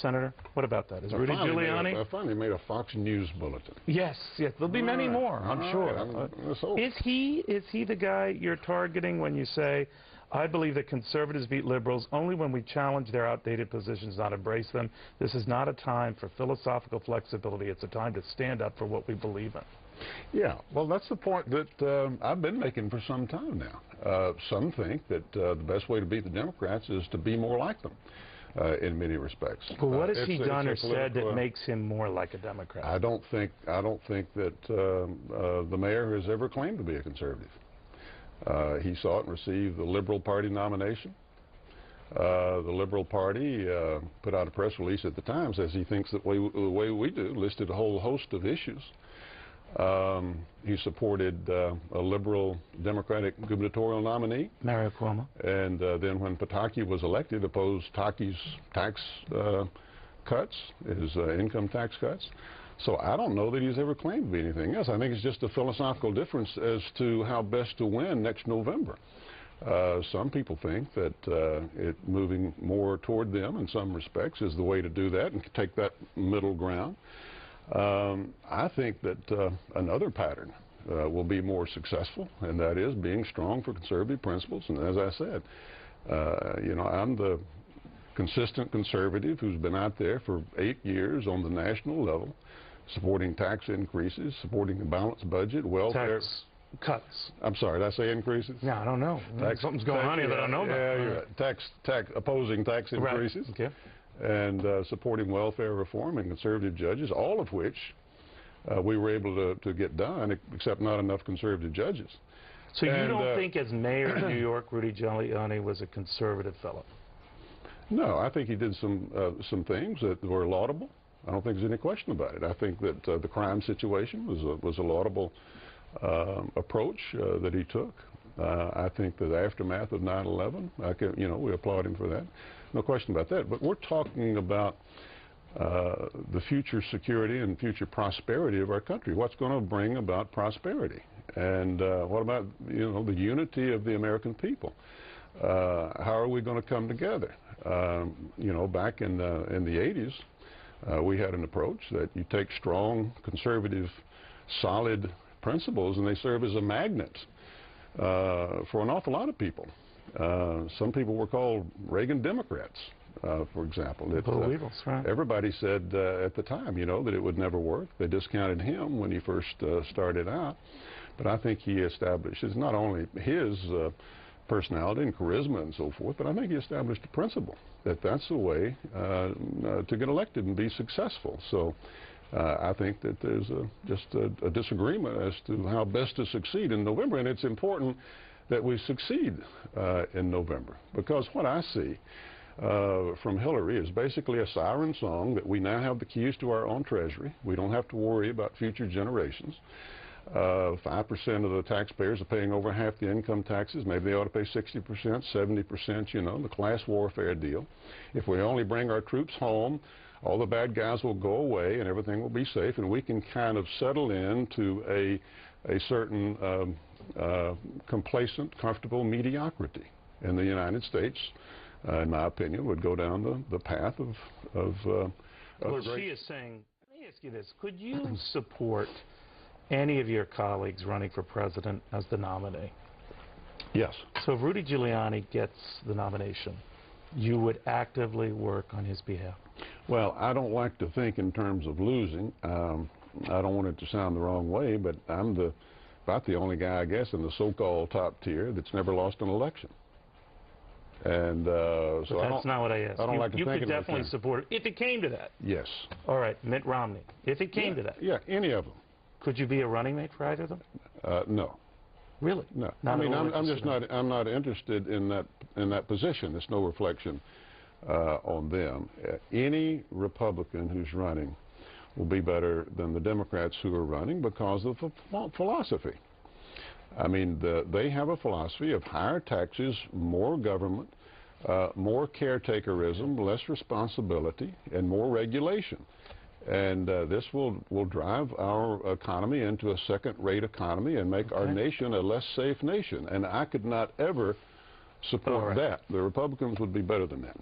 Senator? What about that? Is Rudy Giuliani? I finally made a Fox News bulletin. Yes, yes. There'll be many more, I'm sure. Right. Is he the guy you're targeting when you say, I believe that conservatives beat liberals only when we challenge their outdated positions, not embrace them. This is not a time for philosophical flexibility. It's a time to stand up for what we believe in. Yeah, well, that's the point that I've been making for some time now. Some think that the best way to beat the Democrats is to be more like them in many respects. Well, what has he done or said that makes him more like a Democrat? I don't think that the mayor has ever claimed to be a conservative. He sought and received the Liberal Party nomination. The Liberal Party put out a press release at the time, says he thinks that the way we do, listed a whole host of issues. He supported a liberal Democratic gubernatorial nominee, Mario Cuomo. And then when Pataki was elected, opposed Taki's tax cuts, his income tax cuts. So I don't know that he's ever claimed to be anything else. I think it's just a philosophical difference as to how best to win next November. Some people think that moving more toward them in some respects is the way to do that and take that middle ground. I think that another pattern will be more successful, and that is being strong for conservative principles. And as I said, you know, I'm the consistent conservative who's been out there for 8 years on the national level, supporting tax increases, supporting a balanced budget, welfare. Tax cuts. I'm sorry, did I say increases? Yeah, I don't know. Something's going on here that I don't know about. Yeah, you're right. Opposing tax increases. Right. Okay. And supporting welfare reform and conservative judges, all of which we were able to get done, except not enough conservative judges. So you don't think as mayor of New York, Rudy Giuliani was a conservative fellow? No, I think he did some things that were laudable. I don't think there's any question about it. I think that the crime situation was a laudable approach that he took. I think that the aftermath of 9/11, you know, we applaud him for that. No question about that. But we're talking about the future security and future prosperity of our country. What's going to bring about prosperity? And what about, you know, the unity of the American people? How are we going to come together? You know, back in the 80s, we had an approach that you take strong, conservative, solid principles, and they serve as a magnet for an awful lot of people. Some people were called Reagan Democrats, for example. Right. Everybody said at the time, you know, that it would never work. They discounted him when he first started out. But I think he established, it's not only his personality and charisma and so forth, but I think he established a principle that that's the way to get elected and be successful. So I think that there's just a disagreement as to how best to succeed in November, and it's important that we succeed in November, because what I see from Hillary is basically a siren song that we now have the keys to our own treasury. We don't have to worry about future generations. 5% of the taxpayers are paying over half the income taxes. Maybe they ought to pay 60%, 70%, you know, the class warfare deal. If we only bring our troops home, all the bad guys will go away and everything will be safe, and we can kind of settle into a certain complacent, comfortable mediocrity. And the United States, in my opinion, would go down the path of well, she is saying, let me ask you this, could you support any of your colleagues running for president as the nominee? Yes. So if Rudy Giuliani gets the nomination, you would actively work on his behalf? Well, I don't like to think in terms of losing. I don't want it to sound the wrong way, but I'm about the only guy, I guess, in the so-called top tier that's never lost an election. And so that's not what I asked. I don't like to think you could definitely support it if it came to that. Yes. All right, Mitt Romney. If it came to that. Yeah, any of them. Could you be a running mate for either of them? No. Really? No. I mean, I'm not interested in that position. There's no reflection on them. Any Republican who's running will be better than the Democrats who are running because of philosophy. I mean, they have a philosophy of higher taxes, more government, more caretakerism, less responsibility, and more regulation. And this will drive our economy into a second-rate economy and make our nation a less safe nation. And I could not ever support that. The Republicans would be better than that.